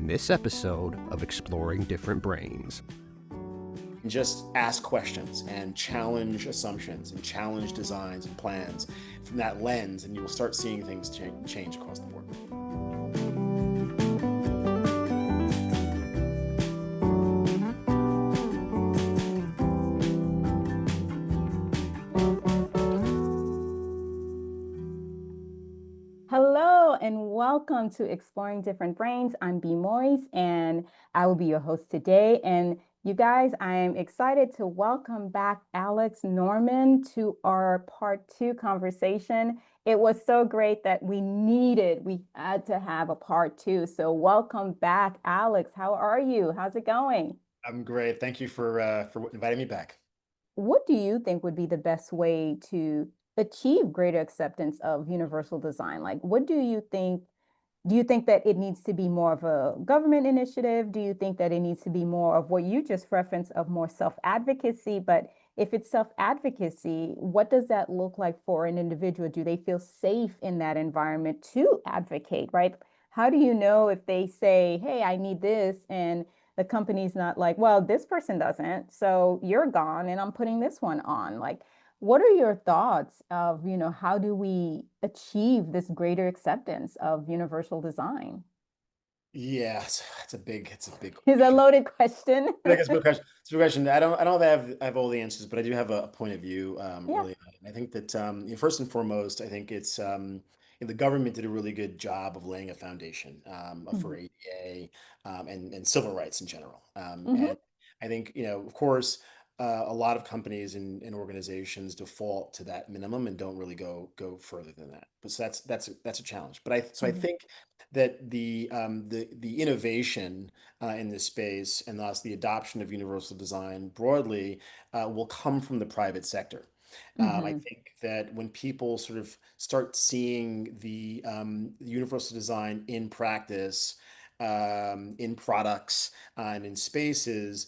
in this episode of Exploring Different Brains. And just ask questions and challenge assumptions and challenge designs and plans from that lens, and you will start seeing things change across the board. Hello and welcome to Exploring Different Brains. I'm Bea Moise and I will be your host today. And you guys, I am excited to welcome back Alex Norman to our part 2 conversation. It was so great that we had to have a part 2. So welcome back, Alex. How are you? How's it going? I'm great. Thank you for inviting me back. What do you think would be the best way to achieve greater acceptance of universal design? Like, what do you think? Do you think that it needs to be more of a government initiative? Do you think that it needs to be more of what you just referenced of more self-advocacy? But if it's self-advocacy, what does that look like for an individual? Do they feel safe in that environment to advocate, right? How do you know if they say, hey, I need this, and the company's not like, well, this person doesn't, so you're gone and I'm putting this one on? Like, what are your thoughts of, how do we achieve this greater acceptance of universal design? Yeah, it's a big Is a question. loaded question. It's a good question. It's a good question. I don't have all the answers, but I do have a point of view Yeah. early on. I think that first and foremost, I think it's the government did a really good job of laying a foundation for Hmm. ADA and civil rights in general. And Hmm. I think of course, a lot of companies and organizations default to that minimum and don't really go further than that. But so that's a challenge. But I Hmm. think that the innovation in this space, and thus the adoption of universal design broadly, will come from the private sector. I Hmm. think that when people sort of start seeing the universal design in practice, in products, and in spaces,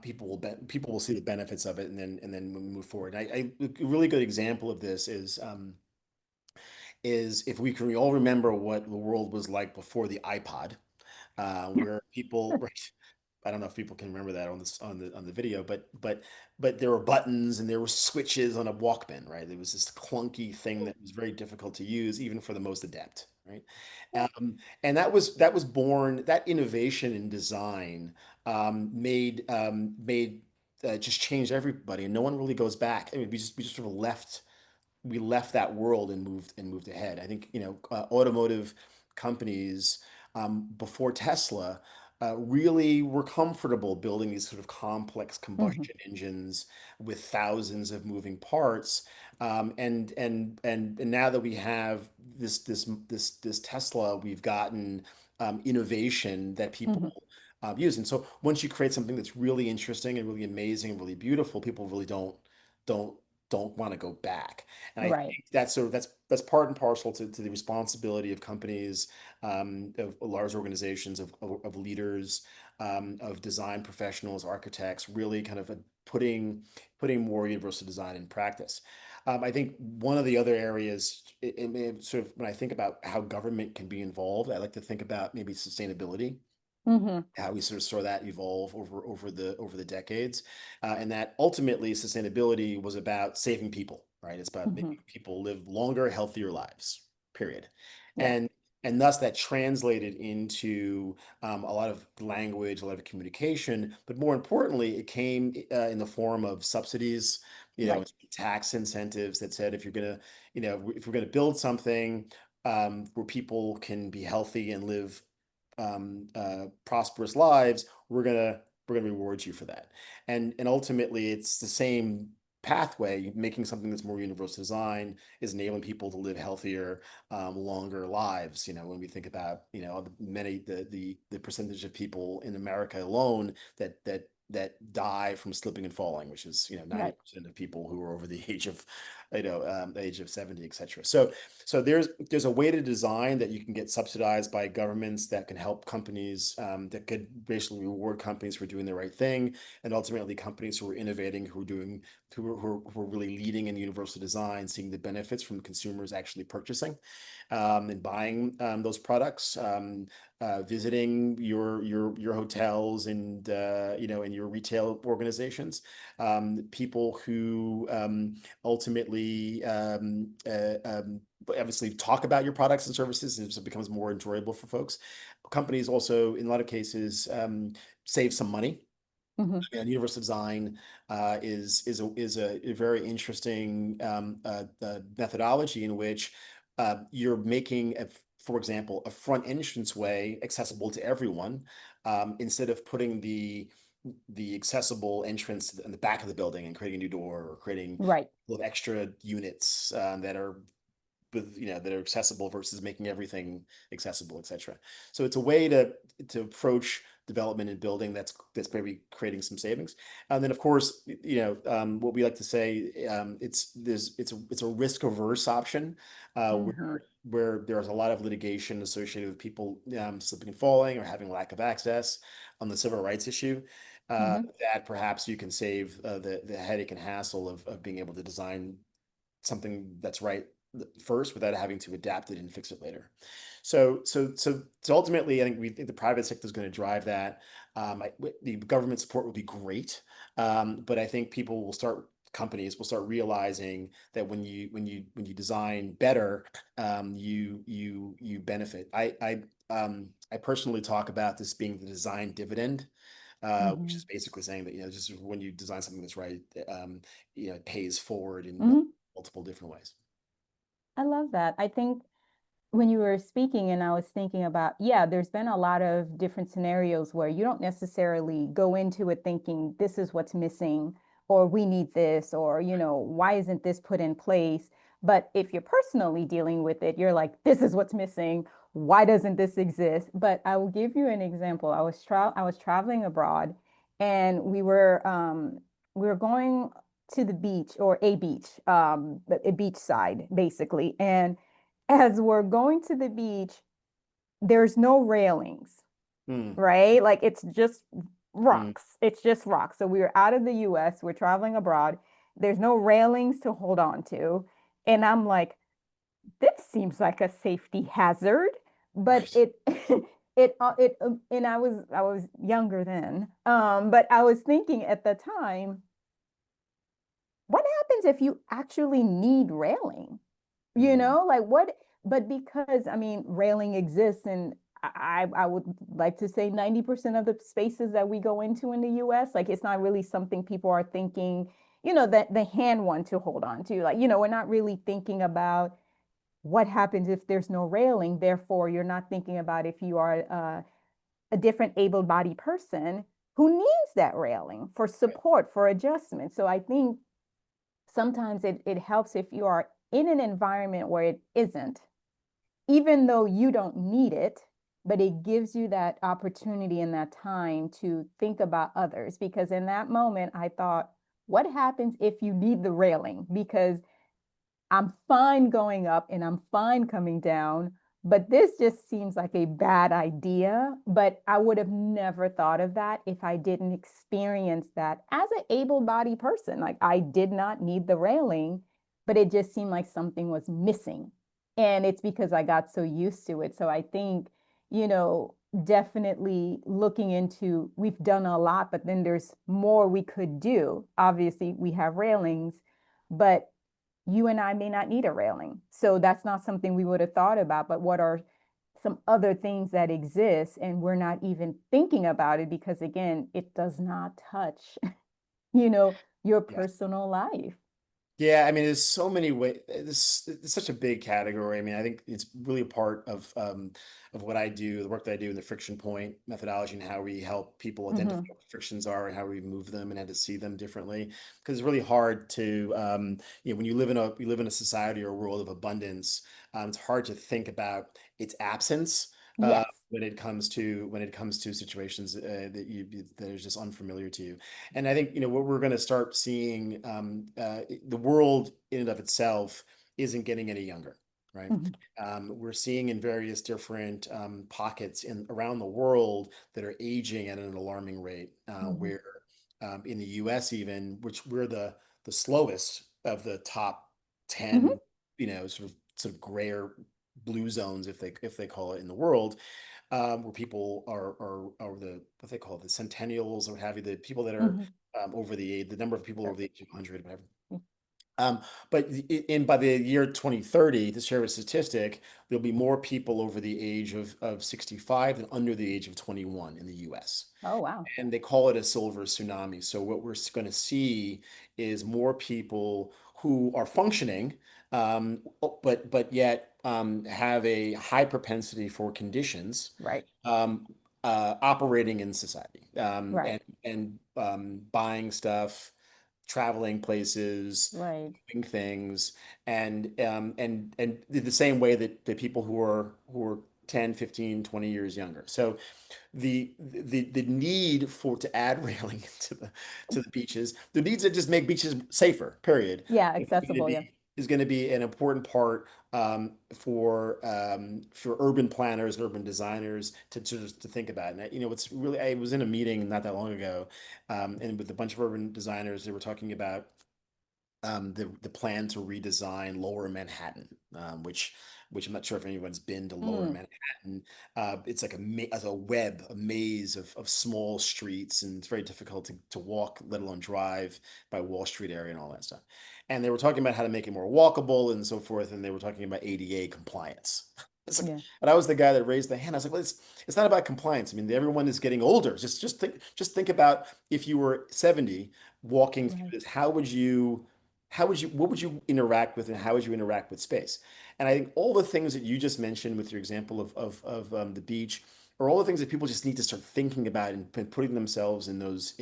people will see the benefits of it, and then we move forward. A really good example of this is if we all remember what the world was like before the iPod, where people, right, I don't know if people can remember that on this on the video, but there were buttons and there were switches on a Walkman, right? It was this clunky thing that was very difficult to use, even for the most adept, right? And that was born, that innovation in design made just changed everybody, and no one really goes back. I mean, we just sort of left that world and moved ahead. I think automotive companies before Tesla really were comfortable building these sort of complex Hmm. combustion engines with thousands of moving parts. And now that we have this Tesla, we've gotten innovation that Hmm. people use. And so once you create something that's really interesting and really amazing and really beautiful, people really don't don't want to go back. And I Right. think that's part and parcel to the responsibility of companies, of large organizations, of leaders, of design professionals, architects, really kind of putting more universal design in practice. I think one of the other areas, it may have sort of, when I think about how government can be involved, I like to think about maybe sustainability, Hmm. how we sort of saw that evolve over the decades, and that ultimately sustainability was about saving people, right? It's about Hmm. making people live longer, healthier lives, period. Yeah. And thus that translated into a lot of language, a lot of communication, but more importantly, it came in the form of subsidies, Right. tax incentives that said, if we're gonna build something where people can be healthy and live prosperous lives, we're gonna reward you for that. And ultimately, it's the same pathway. Making something that's more universal design is enabling people to live healthier, longer lives. When we think about the percentage of people in America alone that die from slipping and falling, which is Right. 90% of people who are over the age of age of 70, etc. So there's a way to design that you can get subsidized by governments that can help companies, that could basically reward companies for doing the right thing, and ultimately companies who are innovating, who are really leading in universal design, seeing the benefits from consumers actually purchasing and buying those products, visiting your hotels and and your retail organizations, people who ultimately obviously talk about your products and services, and so it becomes more enjoyable for folks. Companies also, in a lot of cases, save some money. Hmm. And universal design is a very interesting methodology in which you're making, for example, a front entranceway accessible to everyone, instead of putting the accessible entrance in the back of the building and creating a new door, or creating Right. little extra units that are accessible versus making everything accessible, etc. So it's a way to approach development and building that's maybe creating some savings. And then of course, what we like to say, it's a risk averse option, Hmm. where there's a lot of litigation associated with people slipping and falling or having lack of access on the civil rights issue. Hmm. That perhaps you can save the headache and hassle of being able to design something that's right first without having to adapt it and fix it later. So ultimately, I think the private sector is going to drive that. The government support will be great, but I think companies will start realizing that when you design better, you benefit. I personally talk about this being the design dividend, which Hmm. is basically saying that just when you design something that's right, it pays forward in Hmm. multiple different ways. I love that. I think when you were speaking and I was thinking about, yeah, there's been a lot of different scenarios where you don't necessarily go into it thinking this is what's missing, or we need this, or, why isn't this put in place? But if you're personally dealing with it, you're like, this is what's missing. Why doesn't this exist? But I will give you an example. I was traveling abroad, and we were going to the beach, or a beach side basically. And as we're going to the beach, there's no railings, Hmm. right? Like it's just Hmm. rocks. It's just rocks. So we were out of the US, we're traveling abroad. There's no railings to hold on to. And I'm like, this seems like a safety hazard, but Right. and I was younger then. But I was thinking at the time, what happens if you actually need railing? Hmm. Like what? But because I mean railing exists, and I would like to say 90% of the spaces that we go into in the US, like it's not really something people are thinking, that the hand one to hold on to. Like, we're not really thinking about what happens if there's no railing. Therefore, you're not thinking about if you are a different able-bodied person who needs that railing for Right. support, for adjustment. So I think sometimes it helps if you are in an environment where it isn't, even though you don't need it, but it gives you that opportunity and that time to think about others. Because in that moment, I thought, what happens if you need the railing? Because I'm fine going up and I'm fine coming down, but this just seems like a bad idea. But I would have never thought of that if I didn't experience that as an able-bodied person. Like I did not need the railing, but it just seemed like something was missing. And it's because I got so used to it. So I think, you know, definitely looking into, we've done a lot, but then there's more we could do. Obviously, we have railings, but you and I may not need a railing. So that's not something we would have thought about. But what are some other things that exist and we're not even thinking about it because again, it does not touch, your Yes. personal life. Yeah, I mean, there's so many ways. It's such a big category. I mean, I think it's really a part of what I do, the work that I do in the friction point methodology, and how we help people identify Hmm. what frictions are and how we move them and how to see them differently. Because it's really hard to, when you live in a society or a world of abundance, it's hard to think about its absence, Yes. when it comes to situations that are just unfamiliar to you. And I think what we're going to start seeing, the world in and of itself isn't getting any younger, right? Mhm. We're seeing in various different pockets in around the world that are aging at an alarming rate, Mhm. where in the US even, which we're the slowest of the top Mhm. 10, sort of grayer blue zones, if they call it in the world, where people are the what they call the centennials or what have you, the people that are Mhm. over the age, the number of people Sure. over the age of 100, whatever. But by the year 2030, to share a statistic, there'll be more people over the age of 65 than under the age of 21 in the US. Oh, wow. And they call it a silver tsunami. So what we're going to see is more people who are functioning, but yet have a high propensity for conditions, Right. um, operating in society, Right. and buying stuff, traveling places, Right. doing things, and the same way that the people who are 10, 15, 20 years younger. So the need for to add railing to the beaches, the needs to just make beaches safer, period, Yeah, is going to accessible. Yeah. be an important part, for urban planners and urban designers to think about. And it's really, I was in a meeting not that long ago, and with a bunch of urban designers, they were talking about the plan to redesign Lower Manhattan, which I'm not sure if anyone's been to Lower Mm. Manhattan. It's like as a web, a maze of small streets, and it's very difficult to walk, let alone drive by Wall Street area and all that stuff. And they were talking about how to make it more walkable and so forth, and they were talking about ADA compliance. It's like, Yeah. and I was the guy that raised the hand. I was like, well, it's not about compliance. I mean, everyone is getting older. Just think about if you were 70 walking through Right. this, what would you interact with, and how would you interact with space? And I think all the things that you just mentioned with your example of the beach are all the things that people just need to start thinking about, and putting themselves in those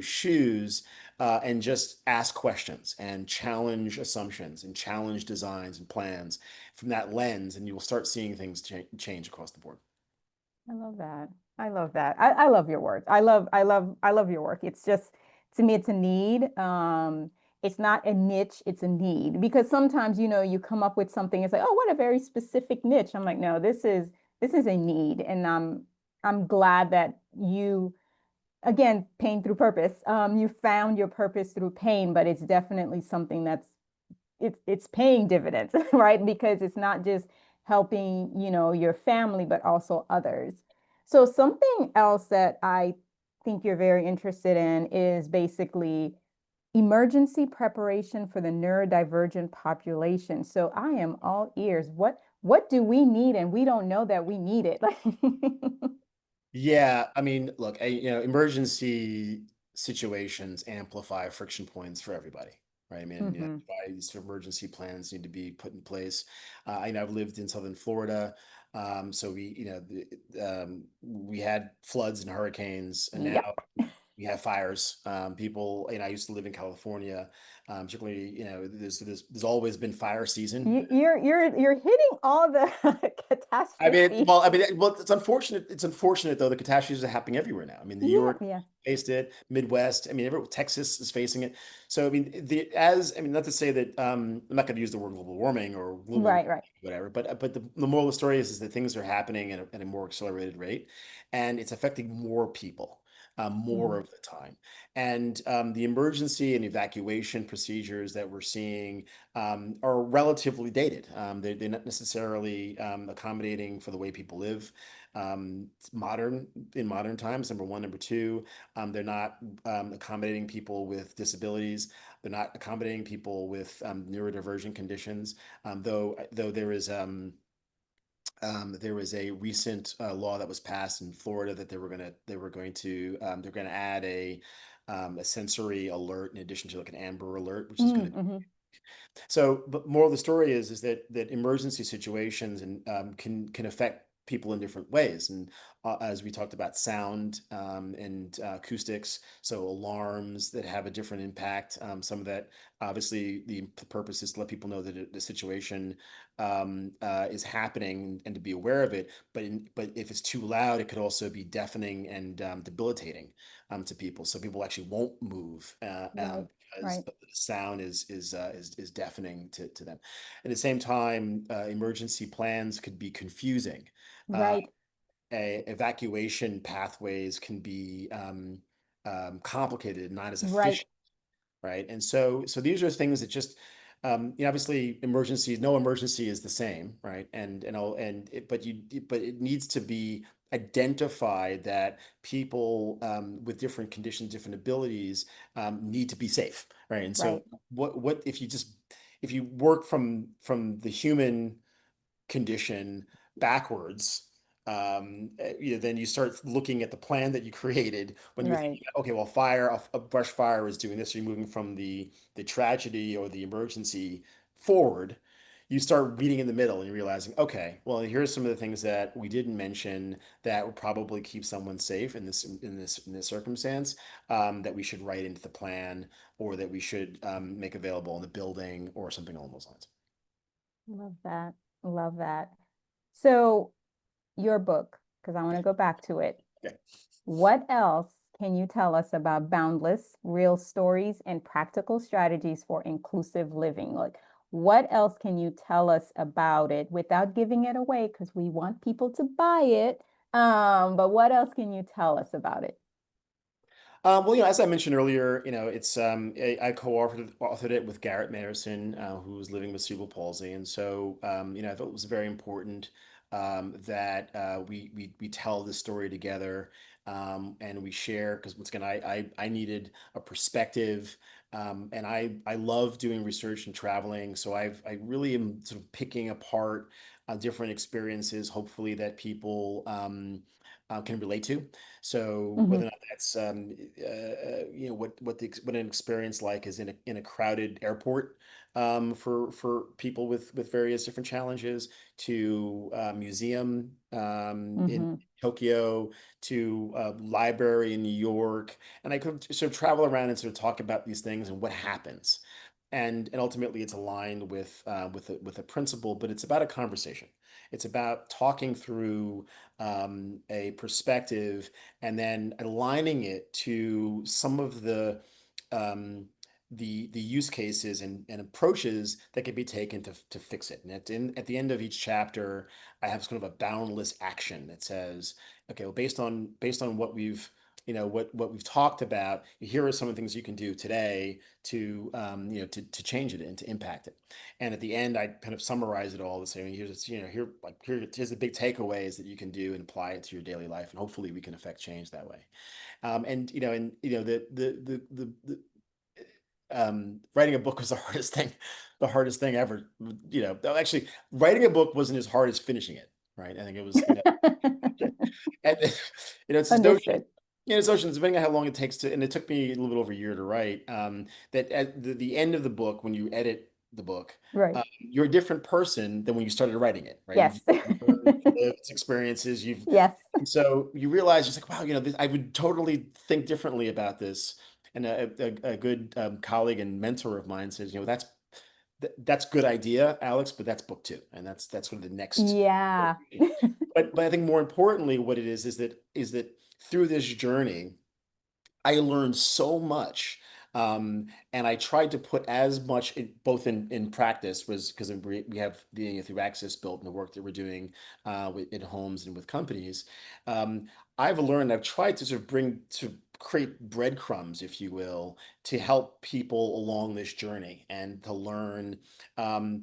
shoes, and just ask questions and challenge assumptions and challenge designs and plans from that lens, and you will start seeing things change across the board. I love that. I love that. I love your work. I love your work. It's just, to me, it's a need. It's not a niche, it's a need. Because sometimes, you come up with something, it's like, oh, what a very specific niche. I'm like, no, this is a need. And I'm glad that you, again, pain through purpose. You found your purpose through pain, but it's definitely something that's it's paying dividends, right? Because it's not just helping, your family, but also others. So something else that I think you're very interested in is basically emergency preparation for the neurodivergent population. So I am all ears. What do we need and we don't know that we need it? Yeah, I mean, look, emergency situations amplify friction points for everybody, right? I mean, Hmm. why these sort of emergency plans need to be put in place. I know I've lived in Southern Florida, so we had floods and hurricanes, and now Yep. we have fires. People, I used to live in California, particularly, there's always been fire season. You're hitting all the catastrophe. It's unfortunate. It's unfortunate though. The catastrophes are happening everywhere now. I mean, New Yeah, York yeah. faced it, Midwest. I mean, Texas is facing it. So not to say that, I'm not going to use the word global warming or global Right, right. whatever, but the moral of the story is that things are happening at a more accelerated rate, and it's affecting more people. More Hmm. of the time. And the emergency and evacuation procedures that we're seeing are relatively dated. They're not necessarily accommodating for the way people live. It's in modern times, number one. Number two, they're not accommodating people with disabilities. They're not accommodating people with neurodivergent conditions. Though there was a recent law that was passed in Florida that they're going to add a sensory alert in addition to like an amber alert, which is going to Mm-hmm. so, but moral of the story is that emergency situations and can affect people in different ways. And as we talked about sound and acoustics, so alarms that have a different impact. Some of that, obviously, the purpose is to let people know that the situation is happening and to be aware of it. But if it's too loud, it could also be deafening and debilitating to people. So people actually won't move Right, because right, the sound is deafening to them. At the same time, emergency plans could be confusing. Uh, right, Evacuation pathways can be complicated and not as right, efficient, right? And so these are things that just obviously emergencies, no emergency is the same, right? But it needs to be identified that people with different conditions, different abilities need to be safe, right? And so right, what if you work from the human condition backwards, then you start looking at the plan that you created when you're right. thinking, okay, well, a brush fire is doing this. You're moving from the tragedy or the emergency forward. You start reading in the middle and you're realizing, okay, well, here's some of the things that we didn't mention that would probably keep someone safe in this circumstance, that we should write into the plan or that we should make available in the building or something along those lines. Love that. Love that. So your book, because I want to go back to it. Okay. What else can you tell us about Boundless, real stories and practical strategies for inclusive living? Like, what else can you tell us about it without giving it away? Because we want people to buy it. But what else can you tell us about it? Well, as I mentioned earlier, it's I co-authored it with Garrett Mayerson, who's living with cerebral palsy, and so I thought it was very important that we tell this story together, and we share because once again, I needed a perspective, and I love doing research and traveling, so I really am sort of picking apart different experiences, hopefully that people can relate to. So whether or Mhm. not that's what an experience like is in a crowded airport for people with various different challenges, to museum in Mhm. Tokyo, to library in New York, and I could sort of travel around and sort of talk about these things and what happens. And ultimately, it's aligned with a principle, but it's about a conversation. It's about talking through a perspective and then aligning it to some of um, the use cases and approaches that can be taken to fix it. And at the end of each chapter, I have sort of a boundless action that says, okay, well, based on what we've talked about, here are some of the things you can do today to change it and to impact it. And at the end, I kind of summarize it all to say, here's the big takeaways that you can do and apply it to your daily life, and hopefully we can affect change that way. Writing a book was the hardest thing ever. Actually, writing a book wasn't as hard as finishing it, right? I think it was, and it's this notion, Understood. it's notion, depending on how long it takes to, and it took me a little bit over a year to write, that at the end of the book, when you edit the book, Right. you're a different person than when you started writing it, right? Yes. You've learned, lived experiences, Yes. and so you realize, just like, wow, I would totally think differently about this. And a good colleague and mentor of mine says, that's good idea, Alex, but that's book two, and that's sort of the next. Yeah. But I think more importantly, what it is that through this journey, I learned so much. And I tried to put as much both in practice, was because we have the through Access built and the work that we're doing in homes and with companies. Um, I've tried to sort of create breadcrumbs, if you will, to help people along this journey and to learn um,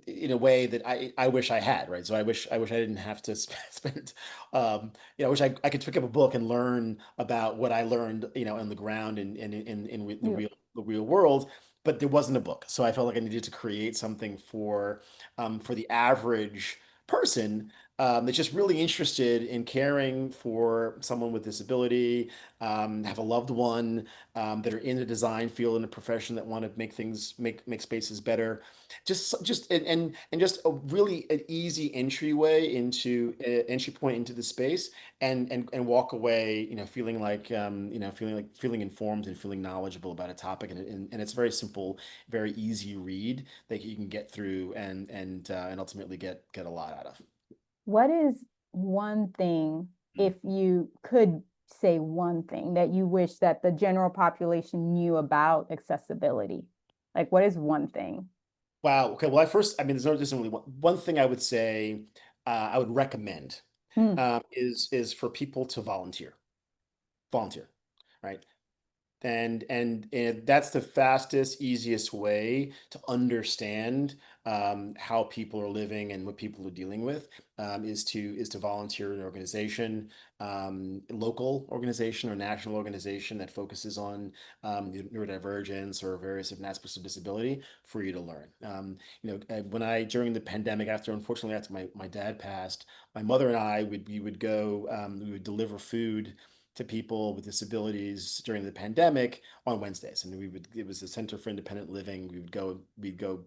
in a way that I wish I had, right? So I wish I didn't have to spend I wish I could pick up a book and learn about what I learned, on the ground and in Yeah. the real world, but there wasn't a book. So I felt like I needed to create something for the average person that's just really interested in caring for someone with disability, have a loved one, that are in the design field in a profession that want to make things make spaces better. Just and just a really an easy entryway into entry point into the space, and walk away, feeling like feeling informed and feeling knowledgeable about a topic, and it's very simple, very easy read that you can get through and ultimately get a lot out of. What is one thing, Mm. if you could say one thing that you wish that the general population knew about accessibility? Like, what is one thing? Wow. Okay. Well, I mean, there's really one thing I would say, I would recommend, Hmm. is for people to volunteer, right? And that's the fastest, easiest way to understand, how people are living and what people are dealing with, is to volunteer in an organization, local organization or national organization that focuses on, neurodivergence or various different aspects of disability for you to learn. When I during the pandemic, unfortunately, after my dad passed, my mother and I would go, we would deliver food to people with disabilities during the pandemic on Wednesdays. And it was the Center for Independent Living. We'd go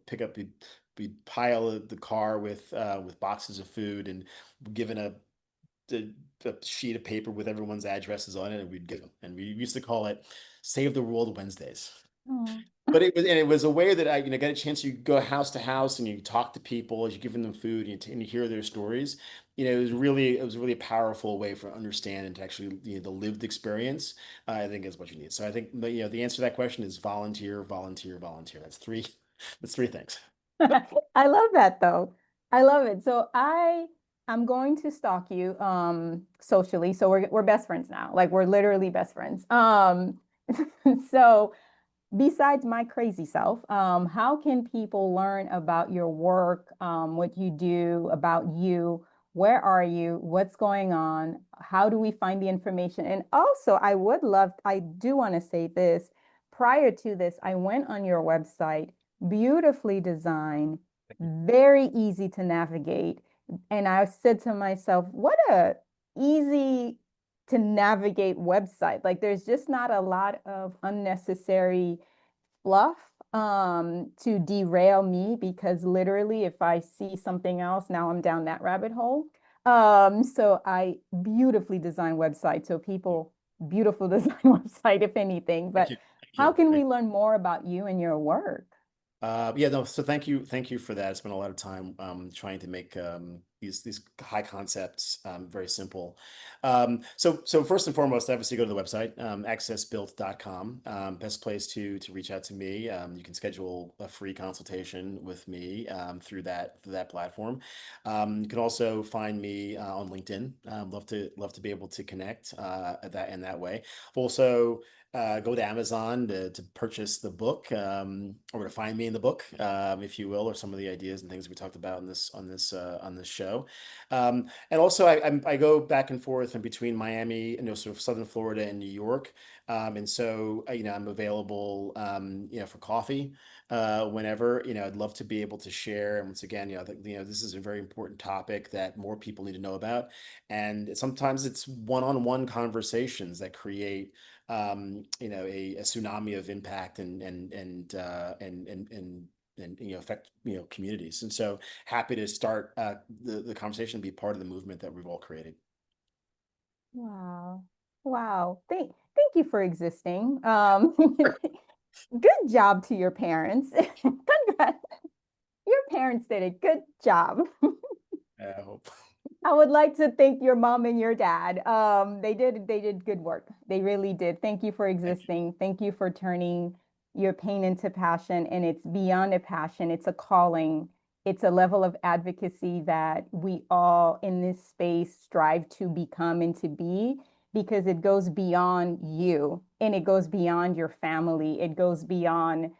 pick up, we'd pile the car with boxes of food, and given a, a sheet of paper with everyone's addresses on it, and we'd give them. And we used to call it Save the World Wednesdays. Oh. But it was a way that I, got a chance to go house to house, and you talk to people as you're giving them food, and you hear their stories. It was really a powerful way for understand and to actually, the lived experience. I think is what you need. So I think, the answer to that question is volunteer, volunteer, volunteer. That's three. That's three things. I love that though. I love it. So I'm going to stalk you socially. So we're best friends now. Like we're literally best friends. So besides my crazy self, how can people learn about your work, what you do, about you? Where are you? What's going on? How do we find the information? And also, I do want to say this. Prior to this, I went on your website, beautifully designed, very easy to navigate. And I said to myself, what a easy to navigate website. Like there's just not a lot of unnecessary fluff to derail me because literally if I see something else, now I'm down that rabbit hole. So I beautifully designed website. So people, beautiful design website, if anything. Thank But you. Thank how you. can Thank we learn more about you and your work? Yeah, no, so thank you for that. I spent a lot of time, trying to make, these high concepts, very simple. So first and foremost, obviously go to the website, accessbuilt.com. Best place to reach out to me. You can schedule a free consultation with me, through that platform. You can also find me, on LinkedIn. Love to be able to connect, in that way. Also, go to Amazon to purchase the book, or to find me in the book, if you will, or some of the ideas and things we talked about on this show. And also, I go back and forth in between Miami and, sort of Southern Florida and New York. And so, I'm available, for coffee, whenever. I'd love to be able to share. And once again, this is a very important topic that more people need to know about. And sometimes it's one-on-one conversations that create, a tsunami of impact and affect, communities. And so happy to start, the conversation, be part of the movement that we've all created. Wow. Wow. Thank you for existing. Good job to your parents. Congrats. Your parents did a good job. I hope. I would like to thank your mom and your dad. They did good work. They really did. Thank you for Thank you. existing. Thank you for turning your pain into passion. And it's beyond a passion, it's a calling. It's a level of advocacy that we all in this space strive to become and to be because it goes beyond you and it goes beyond your family. It goes beyond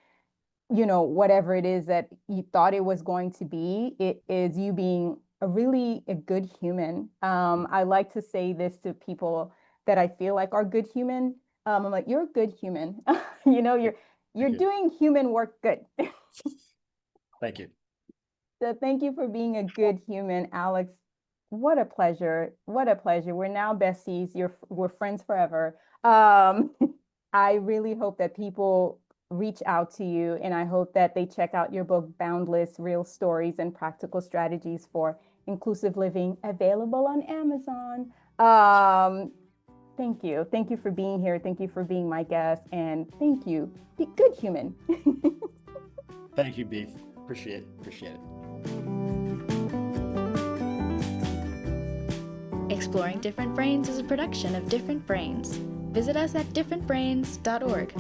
whatever it is that you thought it was going to be. It is you being a good human. I like to say this to people that I feel like are good human. I'm like, you're a good human. you know, you're Thank you're you. doing human work good. Thank you. So thank you for being a good human, Alex. What a pleasure. What a pleasure. We're now besties. We're friends forever. I really hope that people reach out to you, and I hope that they check out your book, Boundless: Real Stories and Practical Strategies for Inclusive Living, available on Amazon. Thank you. Thank you for being here. Thank you for being my guest, and thank you. Be a good human. Thank you, Beef. Appreciate it. Exploring Different Brains is a production of Different Brains. Visit us at differentbrains.org.